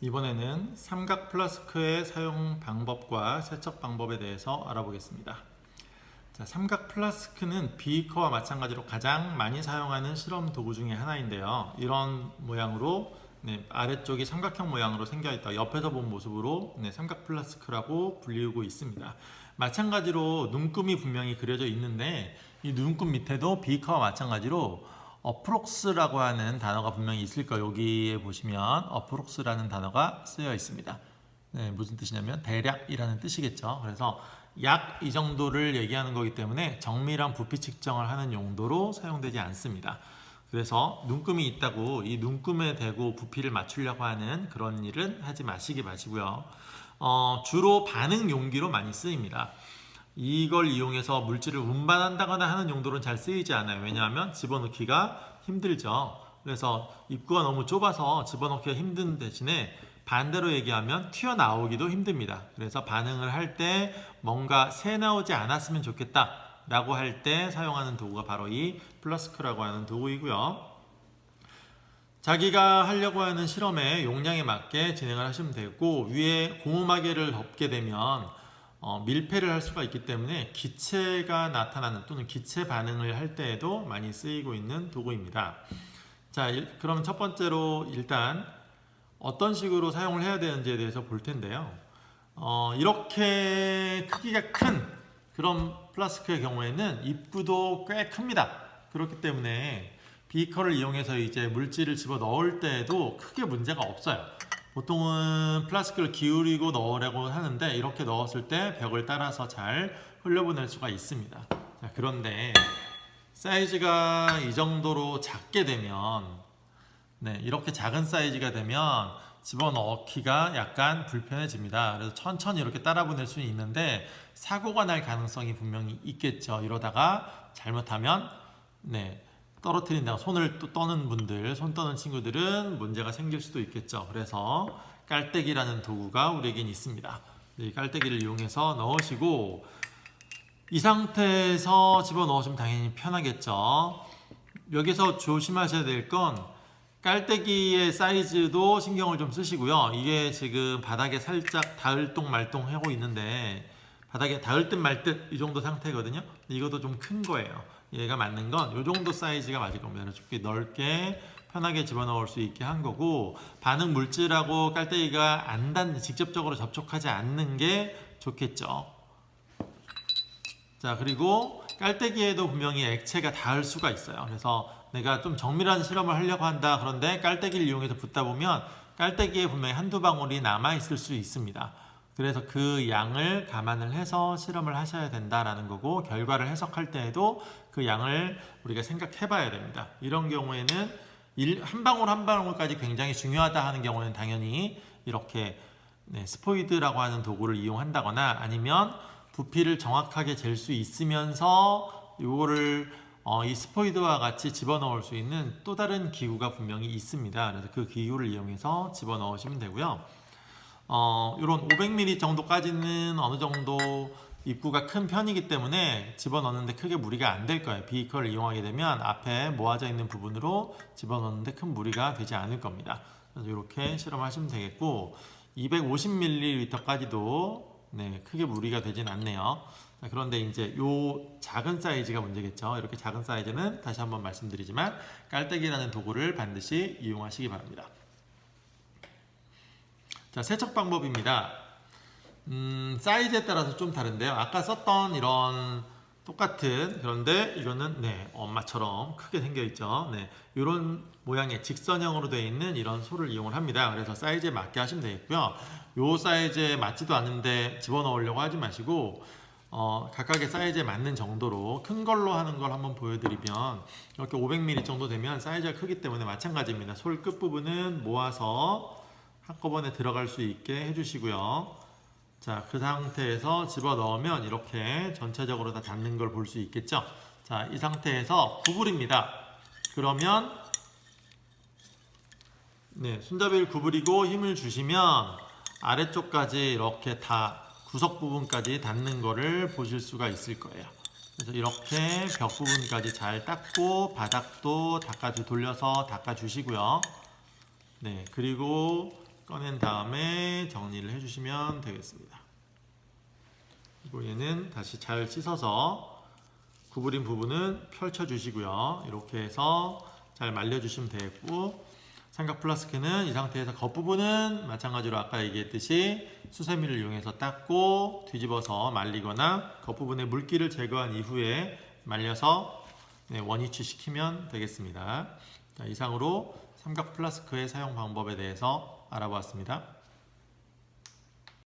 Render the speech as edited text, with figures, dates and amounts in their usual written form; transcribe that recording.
이번에는 삼각 플라스크의 사용 방법과 세척 방법에 대해서 알아보겠습니다. 자, 삼각 플라스크는 비커와 마찬가지로 가장 많이 사용하는 실험 도구 중에 하나인데요. 이런 모양으로 아래쪽이 삼각형 모양으로 생겨있다. 옆에서 본 모습으로 삼각 플라스크라고 불리우고 있습니다. 마찬가지로 눈금이 분명히 그려져 있는데 이 눈금 밑에도 비커와 마찬가지로 어프록스라고 하는 단어가 분명히 있을 거예요. 여기에 보시면 어프록스라는 단어가 쓰여 있습니다. 무슨 뜻이냐면 대략이라는 뜻이겠죠. 그래서 약 이 정도를 얘기하는 거기 때문에 정밀한 부피 측정을 하는 용도로 사용되지 않습니다. 그래서 눈금이 있다고 이 눈금에 대고 부피를 맞추려고 하는 그런 일은 하지 마시고요. 주로 반응 용기로 많이 쓰입니다. 이걸 이용해서 물질을 운반한다거나 하는 용도로는 잘 쓰이지 않아요. 왜냐하면 집어넣기가 힘들죠. 그래서 입구가 너무 좁아서 집어넣기가 힘든 대신에 반대로 얘기하면 튀어나오기도 힘듭니다. 그래서 반응을 할 때 뭔가 새 나오지 않았으면 좋겠다 라고 할 때 사용하는 도구가 바로 이 플라스크라고 하는 도구이고요. 자기가 하려고 하는 실험의 용량에 맞게 진행을 하시면 되고, 위에 고무마개를 덮게 되면 밀폐를 할 수가 있기 때문에 기체가 나타나는 또는 기체 반응을 할 때에도 많이 쓰이고 있는 도구입니다. 자, 그럼 첫 번째로 일단 어떤 식으로 사용을 해야 되는지에 대해서 볼 텐데요. 이렇게 크기가 큰 그런 플라스크의 경우에는 입구도 꽤 큽니다. 그렇기 때문에 비커를 이용해서 이제 물질을 집어 넣을 때에도 크게 문제가 없어요. 보통은 플라스크를 기울이고 넣으려고 하는데 이렇게 넣었을 때 벽을 따라서 잘 흘려보낼 수가 있습니다. 자, 그런데 사이즈가 이 정도로 작게 되면 이렇게 작은 사이즈가 되면 집어넣기가 약간 불편해집니다. 그래서 천천히 이렇게 따라 보낼 수는 있는데 사고가 날 가능성이 분명히 있겠죠. 이러다가 잘못하면 떨어뜨린다고 손을 또 떠는 분들, 손 떠는 친구들은 문제가 생길 수도 있겠죠. 그래서 깔때기라는 도구가 우리에겐 있습니다. 이 깔때기를 이용해서 넣으시고 이 상태에서 집어넣으시면 당연히 편하겠죠. 여기서 조심하셔야 될 건 깔때기의 사이즈도 신경을 좀 쓰시고요. 이게 지금 바닥에 살짝 닿을 똥 말똥 하고 있는데 바닥에 닿을 듯 말 듯 이 정도 상태거든요. 이것도 좀 큰 거예요. 얘가 맞는 건 이 정도 사이즈가 맞을 겁니다. 그래서 넓게 편하게 집어넣을 수 있게 한 거고, 반응 물질하고 깔때기가 직접적으로 접촉하지 않는 게 좋겠죠. 자, 그리고 깔때기에도 분명히 액체가 닿을 수가 있어요. 그래서 내가 좀 정밀한 실험을 하려고 한다. 그런데 깔때기를 이용해서 붓다 보면 깔때기에 분명히 한두 방울이 남아있을 수 있습니다. 그래서 그 양을 감안을 해서 실험을 하셔야 된다라는 거고, 결과를 해석할 때에도 그 양을 우리가 생각해 봐야 됩니다. 이런 경우에는 한 방울 한 방울까지 굉장히 중요하다 하는 경우는 당연히 이렇게 스포이드라고 하는 도구를 이용한다거나 아니면 부피를 정확하게 잴 수 있으면서 이거를 이 스포이드와 같이 집어넣을 수 있는 또 다른 기구가 분명히 있습니다. 그래서 그 기구를 이용해서 집어넣으시면 되고요. 이런 500ml 정도까지는 어느 정도 입구가 큰 편이기 때문에 집어넣는데 크게 무리가 안 될 거예요. 비커를 이용하게 되면 앞에 모아져 있는 부분으로 집어넣는데 큰 무리가 되지 않을 겁니다. 그래서 이렇게 실험하시면 되겠고, 250ml까지도 크게 무리가 되진 않네요. 자, 그런데 이제 요 작은 사이즈가 문제겠죠. 이렇게 작은 사이즈는 다시 한번 말씀드리지만 깔때기라는 도구를 반드시 이용하시기 바랍니다. 자, 세척 방법입니다. 사이즈에 따라서 좀 다른데요. 아까 썼던 이런 똑같은, 그런데 이거는 엄마처럼 크게 생겨 있죠. 이런 모양의 직선형으로 되어 있는 이런 소를 이용을 합니다. 그래서 사이즈에 맞게 하시면 되겠고요. 요 사이즈에 맞지도 않은데 집어넣으려고 하지 마시고 각각의 사이즈에 맞는 정도로 큰 걸로 하는 걸 한번 보여드리면, 이렇게 500ml 정도 되면 사이즈가 크기 때문에 마찬가지입니다. 솔 끝부분은 모아서 한꺼번에 들어갈 수 있게 해주시고요. 자, 그 상태에서 집어넣으면 이렇게 전체적으로 다 닿는 걸 볼 수 있겠죠. 자, 이 상태에서 구부립니다. 그러면 손잡이를 구부리고 힘을 주시면 아래쪽까지 이렇게 다 구석 부분까지 닿는 거를 보실 수가 있을 거예요. 그래서 이렇게 벽 부분까지 잘 닦고 바닥도 돌려서 닦아주시고요. 그리고 꺼낸 다음에 정리를 해주시면 되겠습니다. 그리고 얘는 다시 잘 씻어서 구부린 부분은 펼쳐주시고요. 이렇게 해서 잘 말려주시면 되겠고, 삼각 플라스크는 이 상태에서 겉부분은 마찬가지로 아까 얘기했듯이 수세미를 이용해서 닦고 뒤집어서 말리거나 겉부분의 물기를 제거한 이후에 말려서 원위치 시키면 되겠습니다. 자, 이상으로 삼각 플라스크의 사용 방법에 대해서 알아보았습니다.